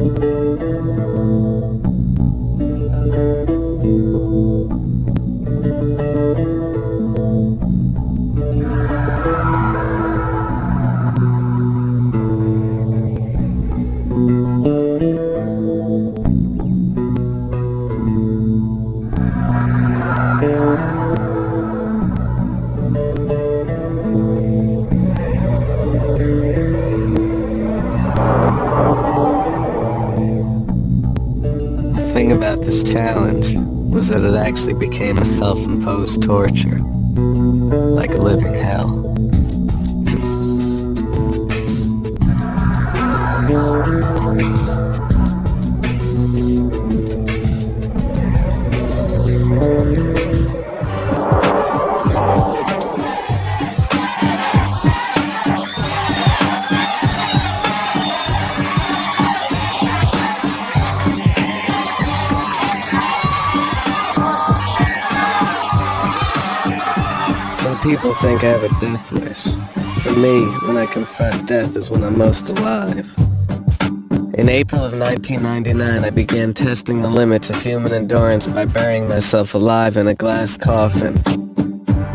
The thing about this challenge was that it actually became a self-imposed torture, like a living hell. Some people think I have a death wish. For me, when I confront death is when I'm most alive. In April of 1999, I began testing the limits of human endurance by burying myself alive in a glass coffin.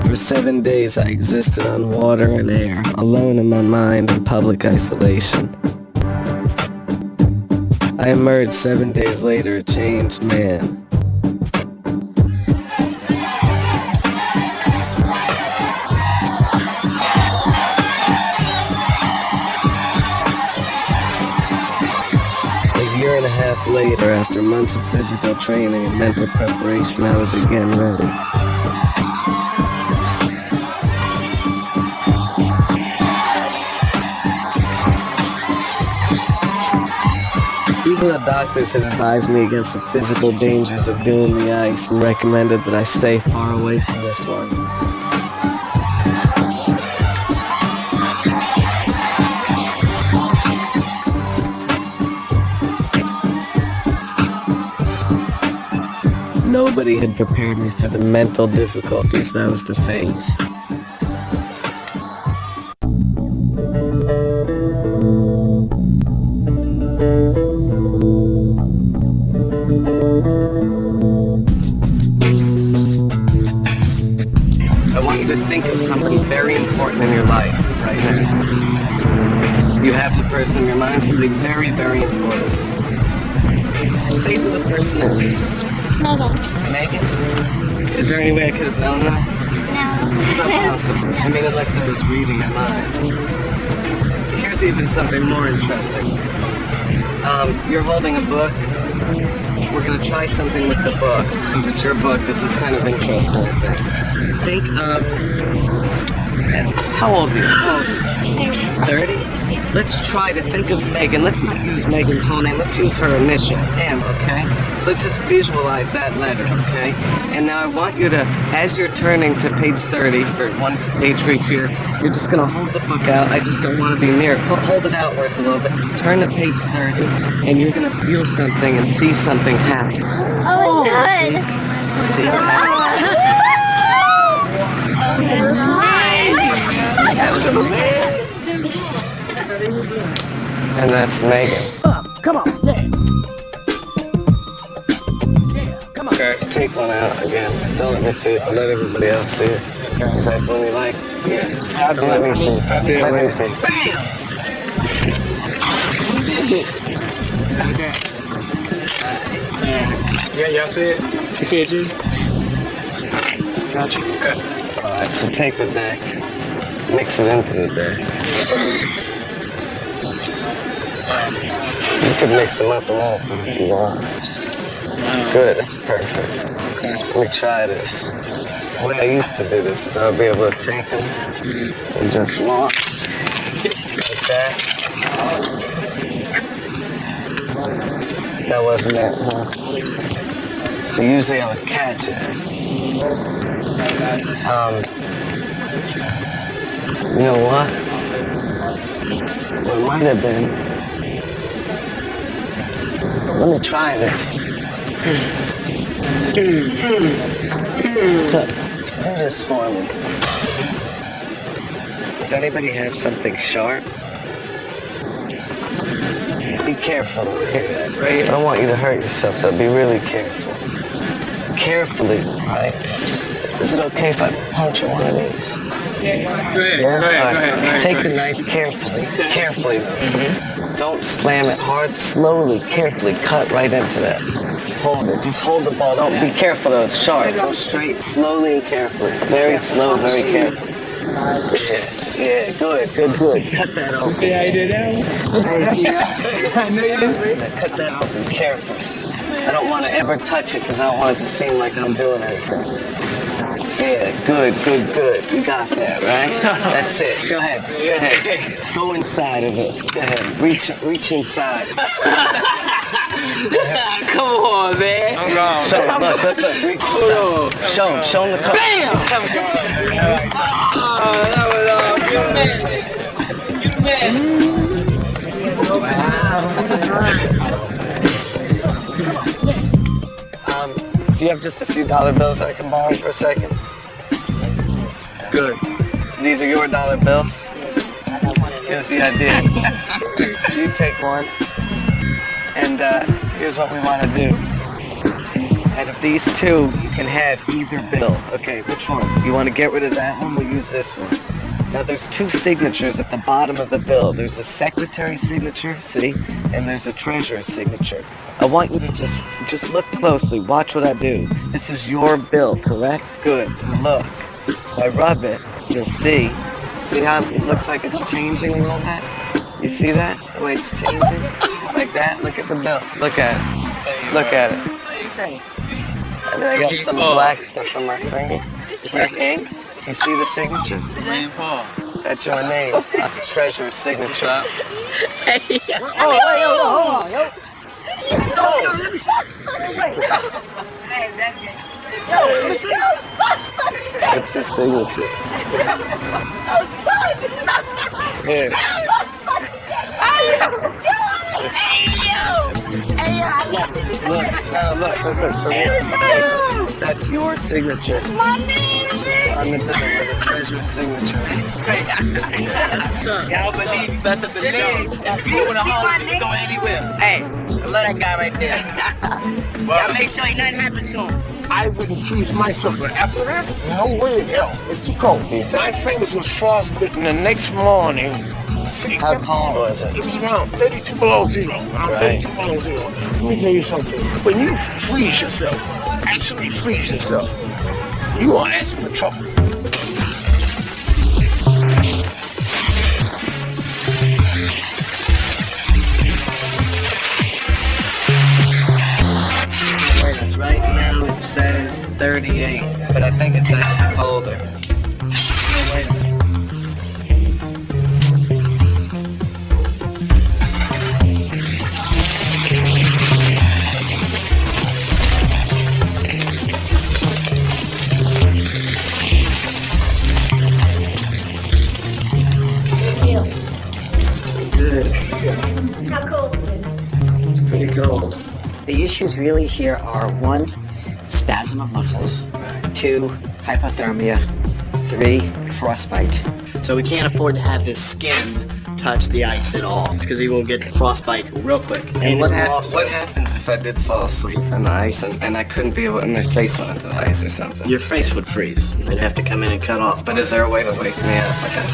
For 7 days, I existed on water and air, alone in my mind in public isolation. I emerged 7 days later a changed man. A year and a half later, after months of physical training and mental preparation, I was again ready. Even the doctors had advised me against the physical dangers of doing the ice and recommended that I stay far away from this one. Nobody had prepared me for the mental difficulties that I was to face. I want you to think of somebody very important in your life right now. You have the person in your mind, somebody very, very important. Say who the person is. Megan? Is there any way I could have known that? No. It's not possible. I mean, unless I was reading your mind. Here's even something more interesting. You're holding a book. We're going to try something with the book. Since it's your book, this is kind of interesting, I think. Think of... How old are you? 30? Let's try to think of Megan. Let's not use Megan's whole name. Let's use her initial, M, okay? So let's just visualize that letter, okay? And now I want you to, as you're turning to page 30, for one page for each year, you're just going to hold the book out. I just don't want to be near it. Hold it outwards a little bit. Turn to page 30, and you're going to feel something and see something happen. Oh, it's good. See what happens? And that's Megan. Come on, yeah, come on. Okay, take one out again. Don't let me see it, but let everybody else see it. Is that one you like? Yeah. Don't let me see it. Let me see it. Bam! Yeah, y'all see it? You see it, G? Gotcha. Okay. Alright, so take the deck. Mix it into the deck. You could mix them up a little bit if you want. Good, that's perfect. Okay. Let me try this. The way I used to do this is I'll be able to take them and just launch like that. That wasn't it, huh? So usually I would catch it. You know what? What it might have been. Let me try this. Do this for me. Does anybody have something sharp? Be careful. Right? I don't want you to hurt yourself, though. Be really careful. Carefully, right? Is it okay if I puncture one of these? Yeah, go ahead. Yeah? Go All ahead. Take the knife carefully. Carefully, though. Don't slam it hard. Slowly, carefully cut right into that. Hold it. Just hold the ball. Don't be careful, though. It's sharp. Go straight, slowly and carefully. Very slow, very careful. Yeah, good. Cut that off. You see how you did that one? I see that. I know you did. Cut that off and carefully. I don't want to ever touch it because I don't want it to seem like I'm doing anything. Yeah, good. You got that, right? That's it. Go ahead. Go inside of it. Go ahead. Reach inside. Come on, man. I'm gone. Show him, look. Reach inside. Show him the color. Bam! Oh, that was all good, man. You the man. Do you have just a few dollar bills I can borrow for a second? Good. These are your dollar bills? Here's the idea. You take one, and here's what we want to do. Out of these two, you can have either bill. Okay, which one? You want to get rid of that one? We'll use this one. Now there's two signatures at the bottom of the bill. There's a secretary's signature, see? And there's a treasurer's signature. I want you to just look closely. Watch what I do. This is your bill, correct? Good. Look. If I rub it, you'll see. See how it looks like it's changing a little bit? You see that? The way it's changing? It's like that. Look at the bill. Look at it. Look at it. And then I got some black stuff on my finger. Is that ink? Do you see the signature? That's your name, not the treasurer's signature. Hold on, yo. It's his signature. Here. Look. That's your signature. On the bill with the treasurer's signature. Y'all believe, you better believe. You want to hold it, you go anywhere. Hey, I love that guy right there. Y'all make sure ain't nothing happen to him. I wouldn't freeze myself, but after that, no way in hell. It's too cold. My fingers was frostbitten the next morning. How cold was it? It was around 32 below zero. Right. 32 below zero. Let me tell you something. When you freeze yourself, actually freeze yourself, you are asking for trouble. Right now it says 38, but I think it's actually colder. Wait a minute. Good. How cold is it? It's pretty cold. The issues really here are 1, spasm of muscles, 2, hypothermia, 3, frostbite. So we can't afford to have his skin touch the ice at all, because he will get frostbite real quick. And what happens if I did fall asleep on the ice and I couldn't be able, and my face went into the ice or something? Your face would freeze. They'd have to come in and cut off. But is there a way to wake me up, like a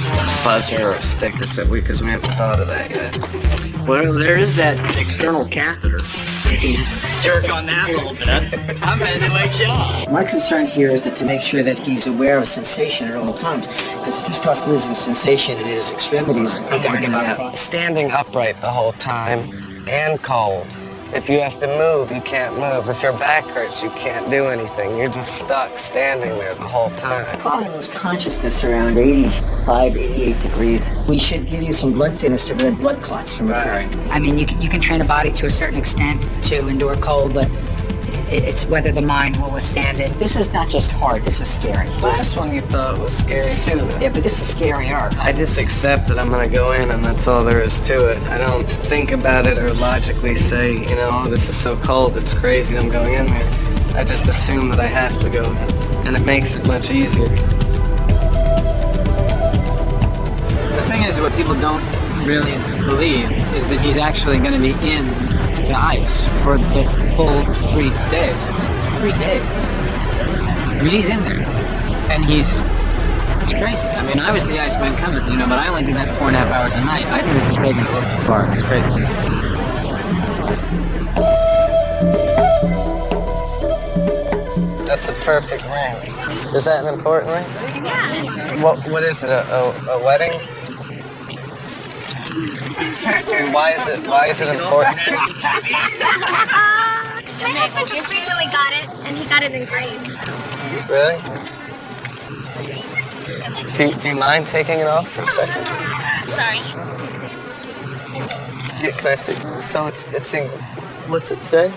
buzzer or a stick or something? Because we haven't thought of that yet. Well, there is that external catheter. You can jerk on that a little bit. I'm ready to wake you up. My concern here is that to make sure that he's aware of sensation at all times, because if he starts losing sensation in his extremities, we're going to get him out. Standing upright the whole time and cold. If you have to move, you can't move. If your back hurts, you can't do anything. You're just stuck standing there the whole time. Probably lose consciousness around 85, 88 degrees. We should give you some blood thinners to prevent blood clots from occurring. I mean, you can train a body to a certain extent to endure cold, but it's whether the mind will withstand it. This is not just hard, this is scary. Last one you thought was scary too, though. Yeah, but this is scarier. I just accept that I'm gonna go in and that's all there is to it. I don't think about it or logically say, you know, oh, this is so cold, it's crazy, I'm going in there. I just assume that I have to go in, and it makes it much easier. The thing is, what people don't really believe is that he's actually going to be in the ice for the full 3 days. It's 3 days. I mean, he's in there. And it's crazy. I mean, I was the Iceman coming, you know, but I only did that 4.5 hours a night. I think this is taking it a little too far. It's crazy. That's the perfect ring. Is that an important ring? Yeah. What is it? A wedding? And why is it important? My husband just recently got it, and he got it engraved. Really? Do you mind taking it off for a second? Sorry. Yeah, can I see? So it's in. What's it say?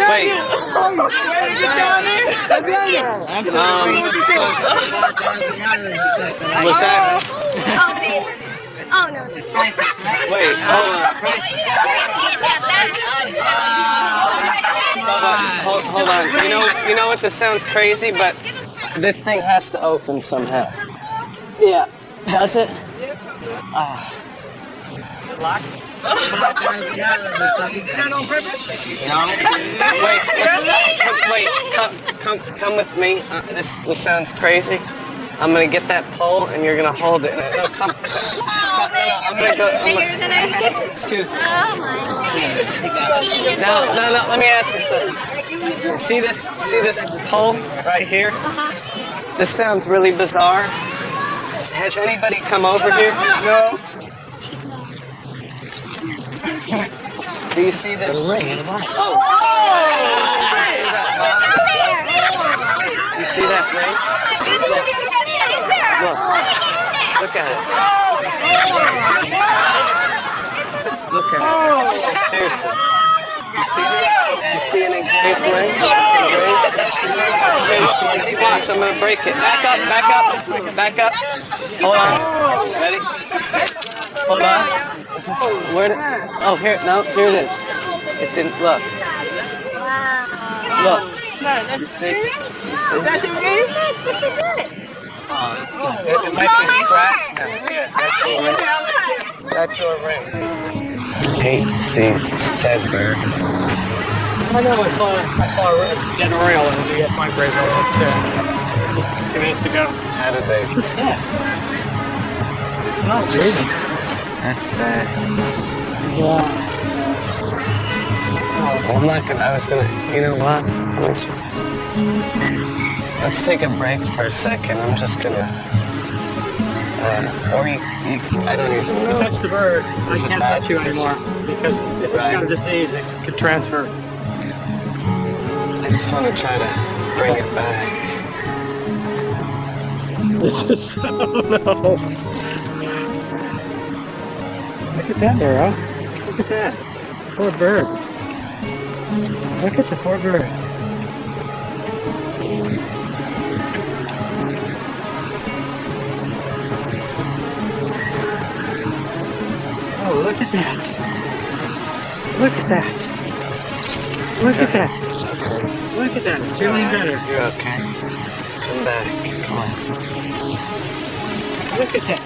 Wait. What's that? Oh, no. Wait, hold on. Hold on. You know what? This sounds crazy, but this thing has to open somehow. Yeah. Does it? Locked? No. Wait. Come with me. This sounds crazy. I'm gonna get that pole and you're gonna hold it. No, come. I'm gonna go. Excuse me. Oh, my God. No. Let me ask you something. See this pole right here? This sounds really bizarre. Has anybody come over here? No. Do you see this? The ring in the bottom. Oh! You see that ring? Look at it. Look at it. Seriously. You see an engraved ring? Okay, watch, I'm gonna break it. Back up. Hold on. Ready? Hold on. Where did, oh, here it is. It didn't, look. Look. You see? That's your game? This is it. It might be scratched now. Yeah, that's your ring. I hate to see dead birds. I know I saw a dead oriole and we had my grave just a few minutes ago. How did they? It's sad. It's not amazing. That's sad. Yeah. Well, I was gonna, you know what? Let's take a break for a second. I'm just gonna, or you I don't even know. You touch the bird, I Is it can't bad touch you to touch? anymore because if it's got a disease, it could transfer. I just want to try to bring it back. This is, oh no. Look at that, Arrow. Look at that. Poor bird. Look at the poor bird. Oh, look at that. Look at that. Look at that. Look at that. It's feeling better. You're okay. Come back. Come on. Look at that.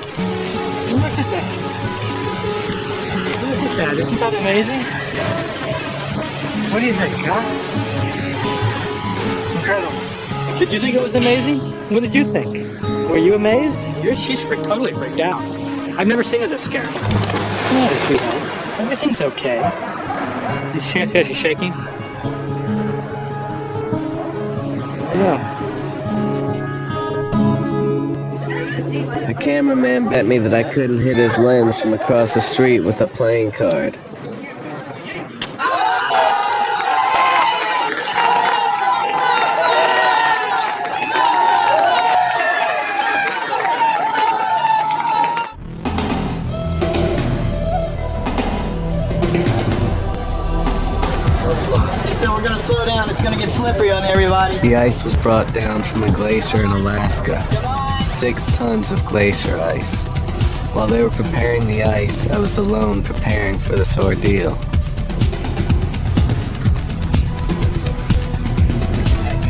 Look at that. Look at that. Isn't that amazing? What do you think, huh? Incredible. Did you think it was amazing? What did you think? Were you amazed? She's totally freaked out. I've never seen her this scared. What's the matter, sweetheart? Everything's okay. You see how she's shaking? Yeah. The cameraman bet me that I couldn't hit his lens from across the street with a playing card. So we're gonna slow down. It's gonna get slippery on everybody. The ice was brought down from a glacier in Alaska. 6 tons of glacier ice. While they were preparing the ice, I was alone preparing for this ordeal.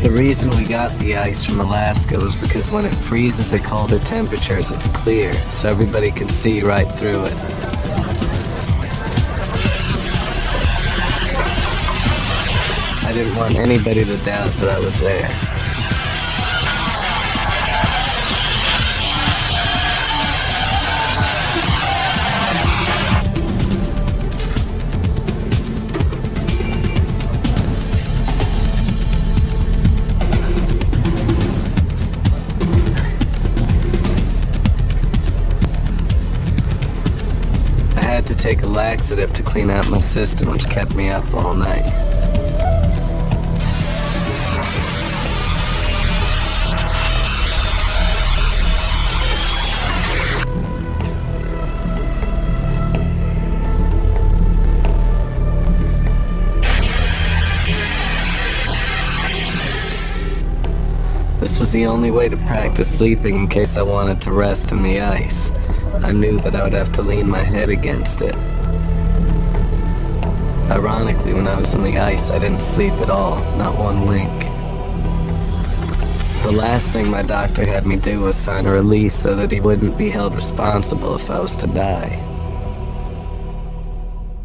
The reason we got the ice from Alaska was because when it freezes at colder temperatures, it's clear, so everybody can see right through it. I didn't want anybody to doubt that I was there. I had to take a laxative to clean out my system, which kept me up all night. This was the only way to practice sleeping in case I wanted to rest in the ice. I knew that I would have to lean my head against it. Ironically, when I was in the ice, I didn't sleep at all, not one wink. The last thing my doctor had me do was sign a release so that he wouldn't be held responsible if I was to die.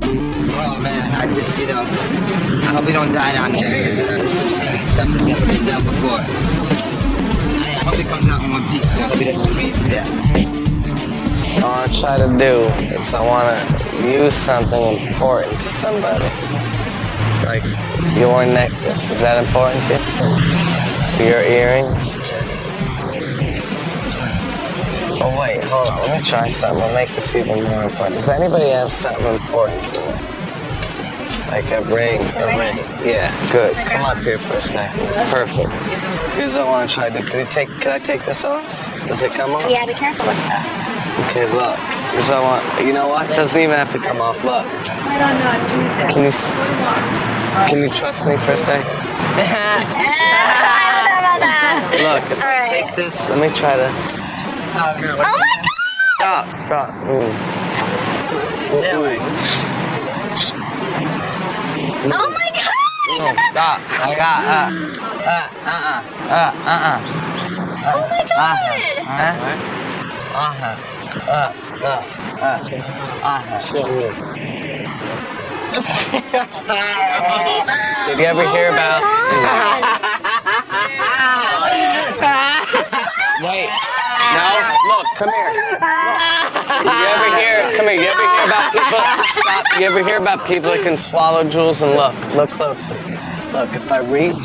Oh man, I just, I hope we don't die down there. There's some serious stuff that's never been done before. I hope it comes out in one piece. I hope he doesn't freeze to death. All I try to do is I want to use something important to somebody. Like your necklace, is that important to you? Your earrings? Oh wait, hold on, let me try something. I'll make this even more important. Does anybody have something important to them? Like a ring, Yeah, good. Come up here for a second. Perfect. Here's what I want to try to do. Can I take this off? Does it come off? Yeah, be careful with that. Okay, look. Here's what I want. You know what? It doesn't even have to come off. Look. I don't know. Can you trust me for a second? I don't know about that. Look, if I take this, let me try to... Oh my god! Stop. Oh my god! No, stop. I got, Oh my god! Did you ever hear about... Wait. No, look, come here. You ever hear about people... Stop. You ever hear about people that can swallow jewels? And look closer. Look, if I reach...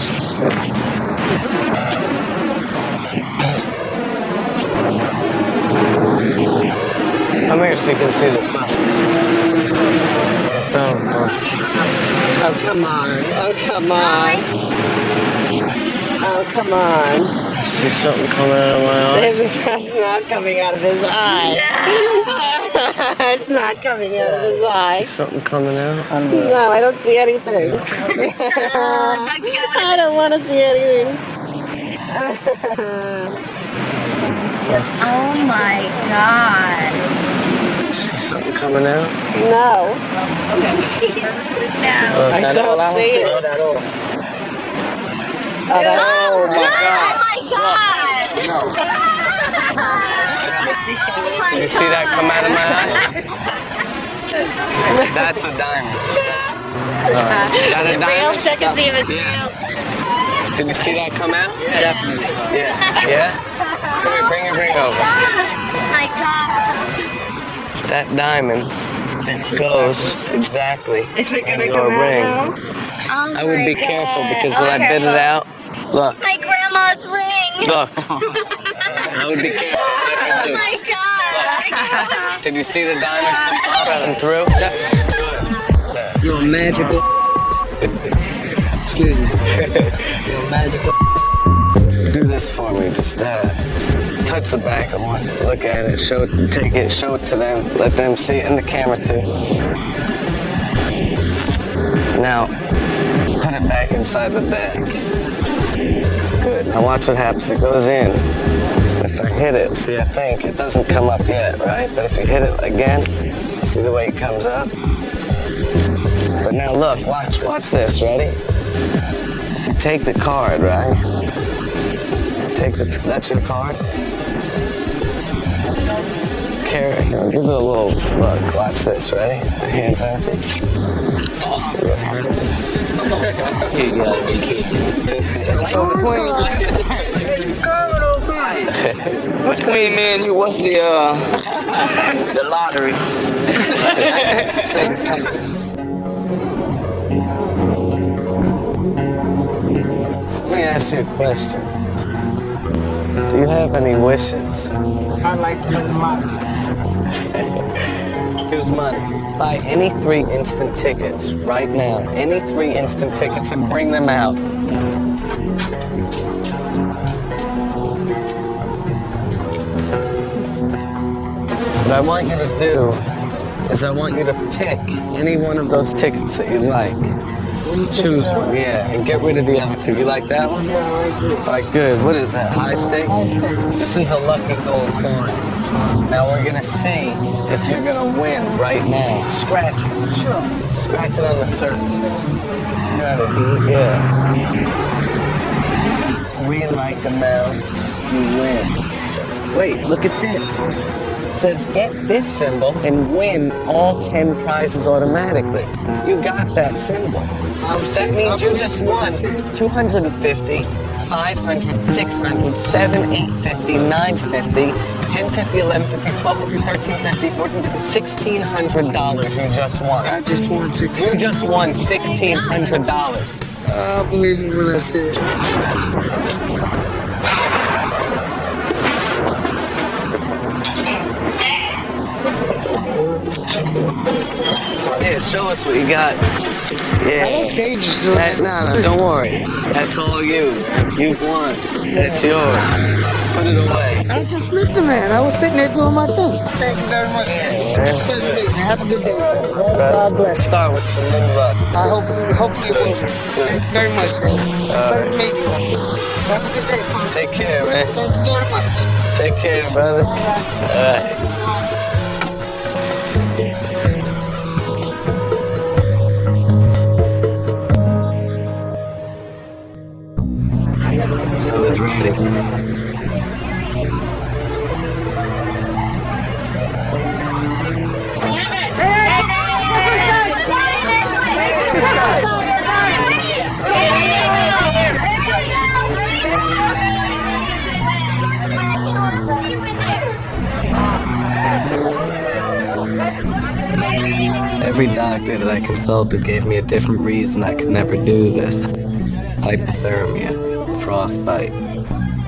Come here so you can see the sun. Oh, come on. Oh, come on. See something coming out of my eye? It's not coming out of his eye. It's not coming out of his eye. Something coming out? No, I don't see anything. I don't want to see anything. Oh my god. Something coming out? No. No. I don't see it. Oh my god. Did you see that come out of my eye? That's a diamond. Is that a diamond? Check and see if it's real. Did you see that come out? Yeah. Definitely. Yeah? Come here, bring your ring over. Oh my god. That diamond goes exactly in your ring. Oh I would be careful because when I bit it out, look. My grandma's ring. Look. I would be careful. Oh my god. Did you see the diamond coming through? You're magical. Excuse me. You're magical. Do this for me. Just touch the back. I want you to look at it. Take it. Show it to them. Let them see it in the camera too. Now, put it back inside the bag. Good. Now watch what happens. It goes in. If I hit it, see, I think it doesn't come up yet, right? But if you hit it again, see the way it comes up? But now look, watch this, ready? If you take the card, right? That's your card? Carry, give it a little look. Watch this, ready? Hands empty. See what happens. Here you go, you kid. So Between me and you, what's the lottery? Let me ask you a question. Do you have any wishes? I'd like to win the lottery. Here's money. Buy any 3 instant tickets right now. Any 3 instant tickets and bring them out. What I want you to do is I want you to pick any one of those tickets that you like. Just choose one, yeah, and get rid of the other 2. You like that one? Yeah, I like this. All right, good. What is that, high stakes? This is a lucky gold coin. Now we're gonna see if you're gonna win right now. Scratch it. Sure. Scratch it on the surface. Got it, yeah. 3 like amounts, you win. Wait, look at this. It says get this symbol and win all 10 prizes automatically. You got that symbol. That means you just won 250, 500, 600, 7, 850, 950, 1050, 1150, 1250, 1350, 1450, $1,600 you just won. I just won $600. You just won $1,600. I believe you when I said. Yeah, show us what you got. Yeah. They just do that. No, don't worry. That's all you. You've won. It's yours. Put it away. I just met the man. I was sitting there doing my thing. Thank you very much. Pleasure meeting you. Have a good day, sir. God bless. Let's start with some new luck. I hopefully it will. Thank you very much, sir. Pleasure meeting you. Have a good day, Pop. Take care, man. Thank you very much. Take care, brother. All right. I was ready. Every doctor that I consulted gave me a different reason I could never do this. Hypothermia, frostbite,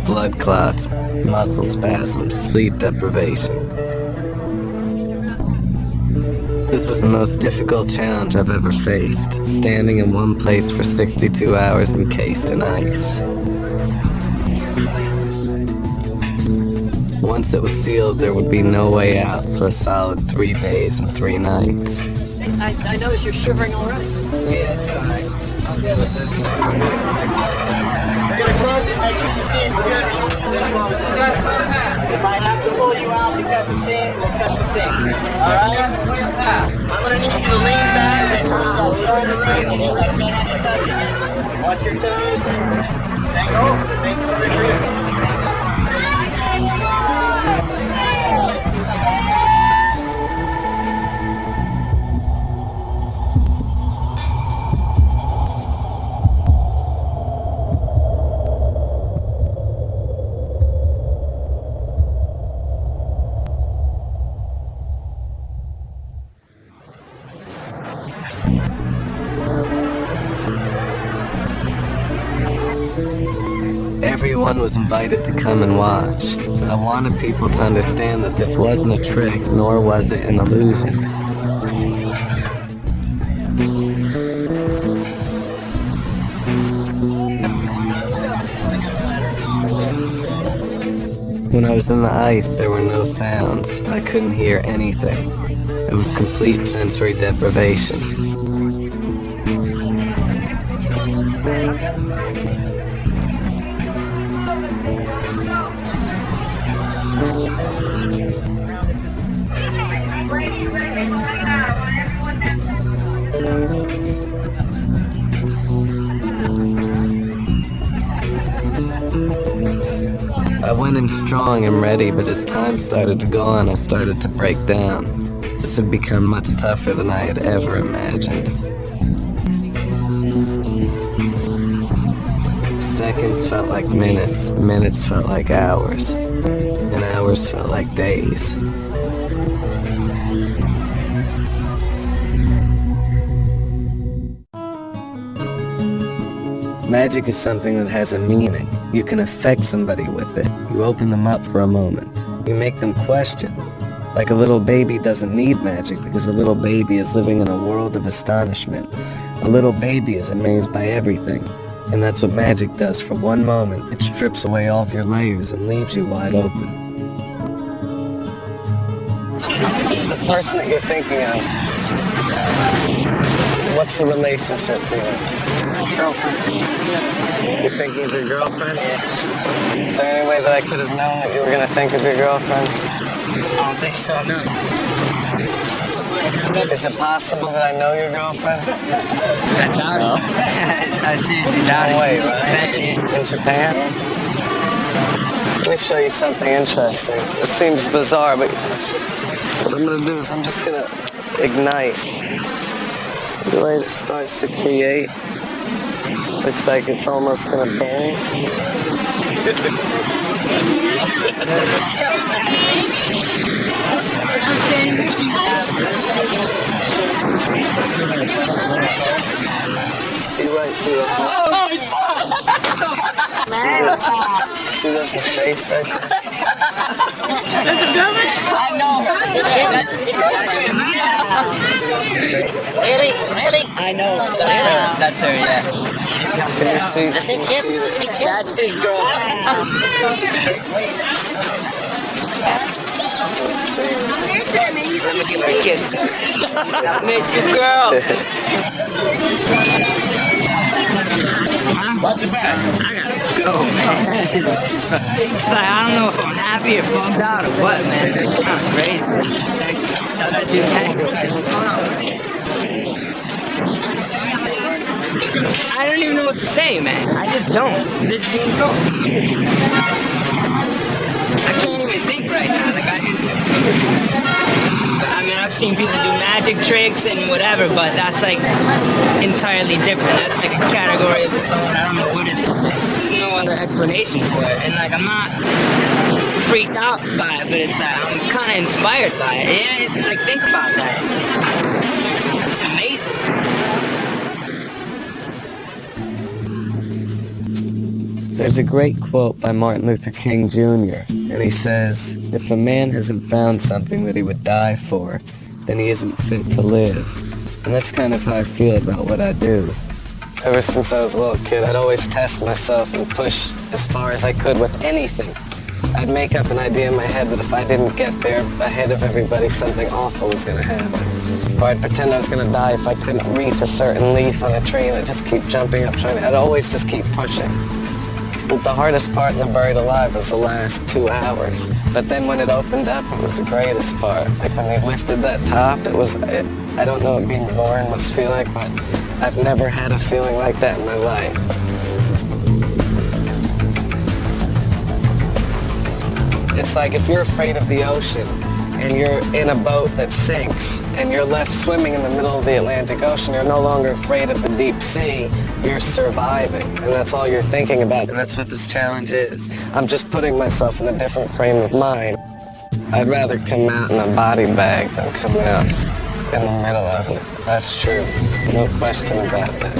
blood clots, muscle spasms, sleep deprivation. This was the most difficult challenge I've ever faced, standing in one place for 62 hours encased in ice. Once it was sealed, there would be no way out for a solid 3 days and 3 nights. I notice you're shivering already. Yeah, it's alright. I'll deal with it. We're gonna close it, make sure the seam's good. Then close it. We might have to pull you out to cut the seam. We'll cut the seam. Alright? I'm gonna need you to lean back and I'll shoulder right and you let me touch it. Watch your toes. Stay over. The thing's pretty. Everyone was invited to come and watch. I wanted people to understand that this wasn't a trick, nor was it an illusion. When I was in the ice, there were no sounds. I couldn't hear anything. It was complete sensory deprivation. I went in strong and ready, but as time started to go on, I started to break down. This had become much tougher than I had ever imagined. Seconds felt like minutes, minutes felt like hours, and hours felt like days. Magic is something that has a meaning. You can affect somebody with it. You open them up for a moment. You make them question. Like a little baby doesn't need magic because a little baby is living in a world of astonishment. A little baby is amazed by everything. And that's what magic does for one moment. It strips away all of your layers and leaves you wide open. The person that you're thinking of, what's the relationship to you? Girlfriend. You're thinking of your girlfriend? Is there any way that I could have known that you were going to think of your girlfriend? I don't think so, no. Is it possible that I know your girlfriend? I doubt it. I seriously doubt it. No way, right? In Japan? Let me show you something interesting. This seems bizarre, but what I'm going to do is I'm just going to ignite. See the way it starts to create? Looks like it's almost going to burn. See right through it. See this face right there? I know. That's a secret. Really? I know. That's her, yeah. Can you see? That's his girl. Here's him, and he's Give her a kiss. Miss your girl. Watch your back. I gotta go, man. It's like, I don't know if I'm happy or bummed out or what, man. It's kind of crazy. Thanks. Tell that dude thanks. I don't even know what to say, man. I just don't. This didn't go. I can't even think right now. Like I mean, I've seen people do magic tricks and whatever, but that's like entirely different. That's like a category of its own. I don't know what it is. There's no other explanation for it. And like, I'm not freaked out by it, but it's like, I'm kind of inspired by it. Yeah, like, think about that. It's amazing. There's a great quote by Martin Luther King Jr., and he says, if a man hasn't found something that he would die for, then he isn't fit to live. And that's kind of how I feel about what I do. Ever since I was a little kid, I'd always test myself and push as far as I could with anything. I'd make up an idea in my head that if I didn't get there ahead of everybody, something awful was going to happen. Or I'd pretend I was going to die if I couldn't reach a certain leaf on a tree, and I'd just keep jumping up, I'd always just keep pushing. But the hardest part in the Buried Alive was the last 2 hours. But then when it opened up, it was the greatest part. Like when they lifted that top, I don't know what being born must feel like, but I've never had a feeling like that in my life. It's like if you're afraid of the ocean and you're in a boat that sinks and you're left swimming in the middle of the Atlantic Ocean, you're no longer afraid of the deep sea, you're surviving, and that's all you're thinking about. And that's what this challenge is. I'm just putting myself in a different frame of mind. I'd rather come out in a body bag than come out in the middle of it. That's true. No question about that.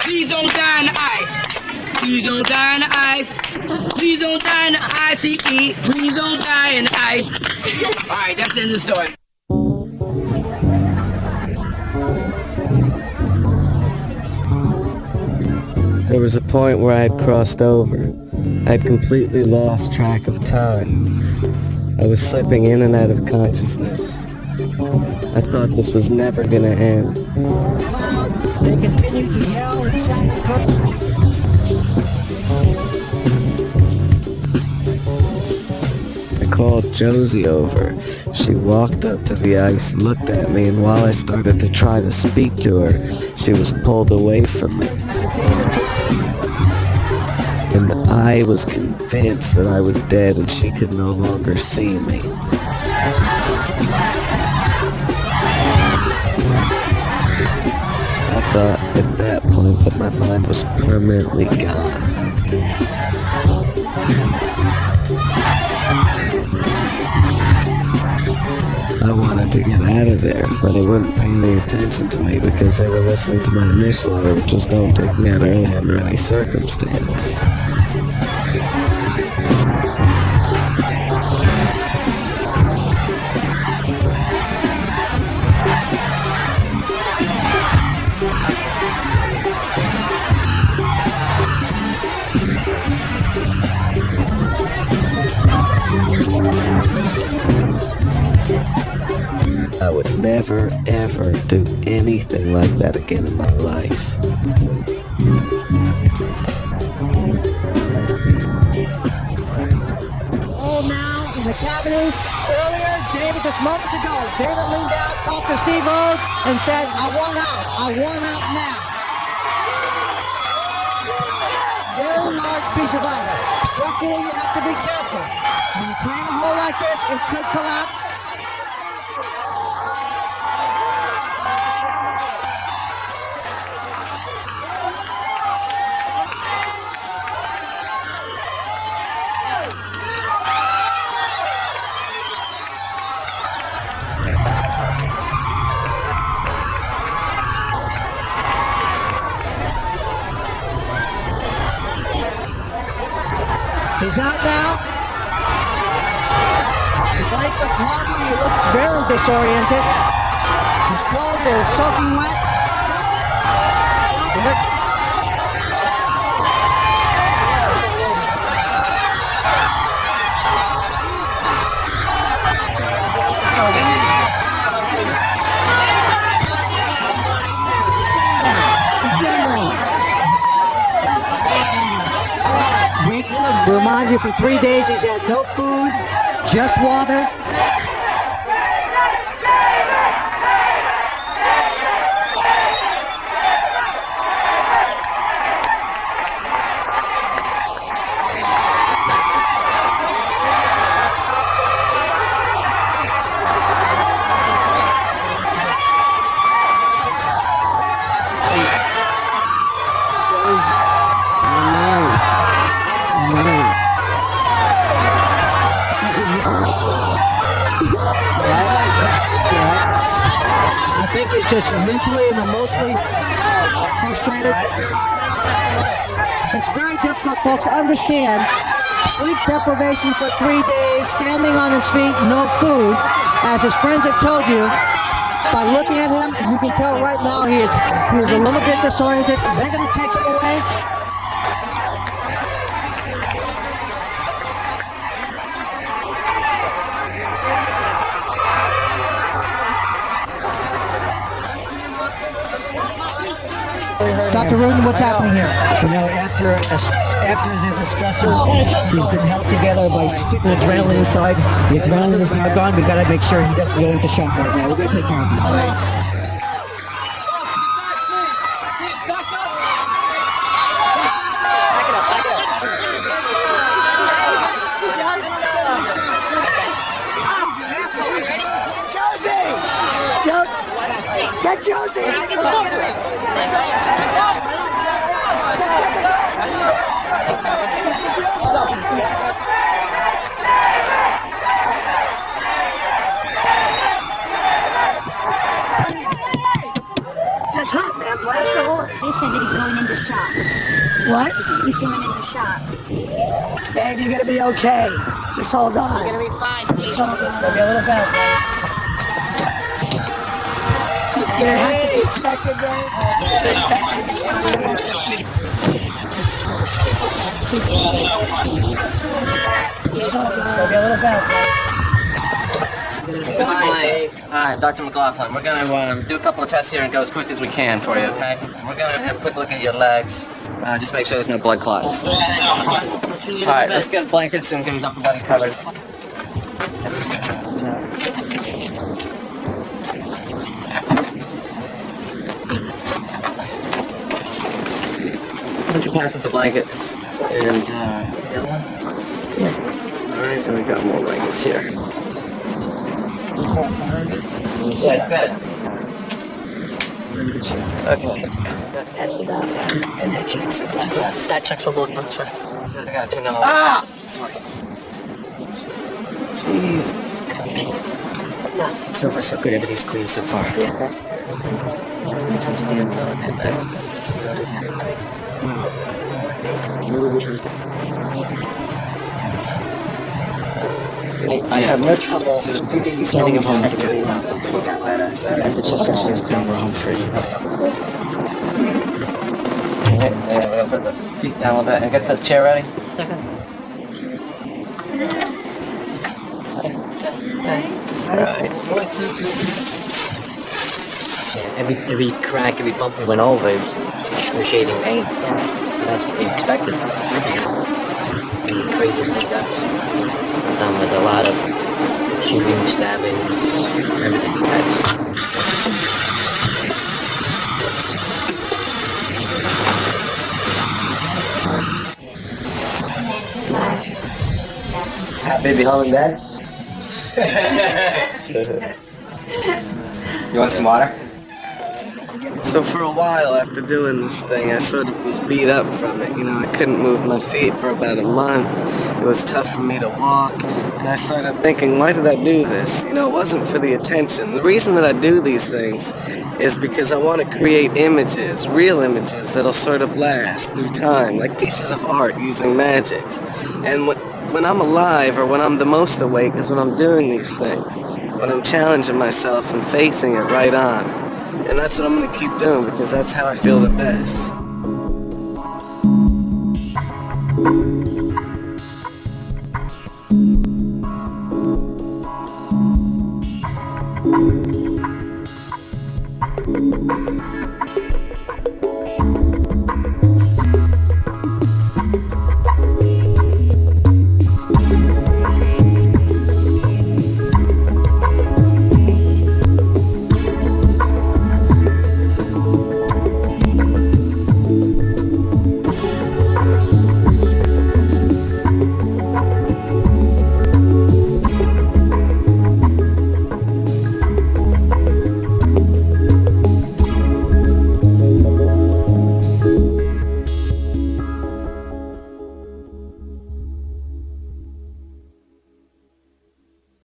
Please don't die in the ice. Please don't die in the ice. Please don't die in the ice. Please don't die in the ice. All right, that's the end of the story. There was a point where I had crossed over. I had completely lost track of time. I was slipping in and out of consciousness. I thought this was never gonna end. They continue to yell and shout and curse. called Josie over. She walked up to the ice, looked at me, and while I started to try to speak to her, she was pulled away from me. And I was convinced that I was dead and she could no longer see me. I thought at that point that my mind was permanently gone. I wanted to get out of there, but they wouldn't pay any attention to me because they were listening to my initial order, which was don't take me out early under any circumstance. I would never, ever do anything like that again in my life. All now in the cavity. Earlier, David, just moments ago, David leaned out, talked to Steve Rhodes, and said, I want out. I want out now. Very large piece of ice. Structurally, you have to be careful. When you create a hole like this, it could collapse. He's out now. His legs are wobbling. He looks very disoriented. His clothes are soaking wet. Remind you, for 3 days he's had no food, just water. I think he's just mentally and emotionally frustrated. It's very difficult, folks, to understand sleep deprivation for 3 days, standing on his feet, no food. As his friends have told you, by looking at him, and you can tell right now he is a little bit disoriented. They're going to take him away. Dr. Rudin, what's happening here? You know, after there's a stressor, he's been held together by spitting adrenaline inside. The adrenaline is now gone. We got to make sure he doesn't go into shock right now. We're going to take care of him. All right. Get Josie! Just hot, man. Blast the horn. They said that he's going into shock. What? He's going into shock. Babe, you're gonna be okay. Just hold on. You're gonna be fine. Just hold on. Be a little better. You didn't have to be expected, though. Just hold on. Be a little better. This is Blaine. Dr. McLaughlin. We're going to do a couple of tests here and go as quick as we can for you, okay? We're going to have a quick look at your legs. Just make sure there's no blood clots. All right, let's get blankets and get his upper body covered. 2 passes of blankets. And, the other one? Alright, and we got more blankets here. Yeah, it's good. Okay. That's the dog. And that checks for blood clots. That checks for blood clots, right? I got 2 now. Ah! Sorry. Jesus. No, so far so good. Everything's clean so far. I have no trouble sending him home today. If the chest actually is clean, we're home free. Okay, we're gonna put the feet down a little bit and get the chair ready. Alright. Every crack, every bump we went over, it was excruciating pain. That's to be expected. The craziest things I've done with a lot of shooting, stabbings, everything. That's happy to be home in bed. You want some water? So for a while after doing this thing, I sort of was beat up from it. You know, I couldn't move my feet for about a month. It was tough for me to walk. And I started thinking, why did I do this? You know, it wasn't for the attention. The reason that I do these things is because I want to create images, real images that'll sort of last through time, like pieces of art using magic. And when I'm alive, or when I'm the most awake, is when I'm doing these things. When I'm challenging myself and facing it right on. And that's what I'm going to keep doing, because that's how I feel the best.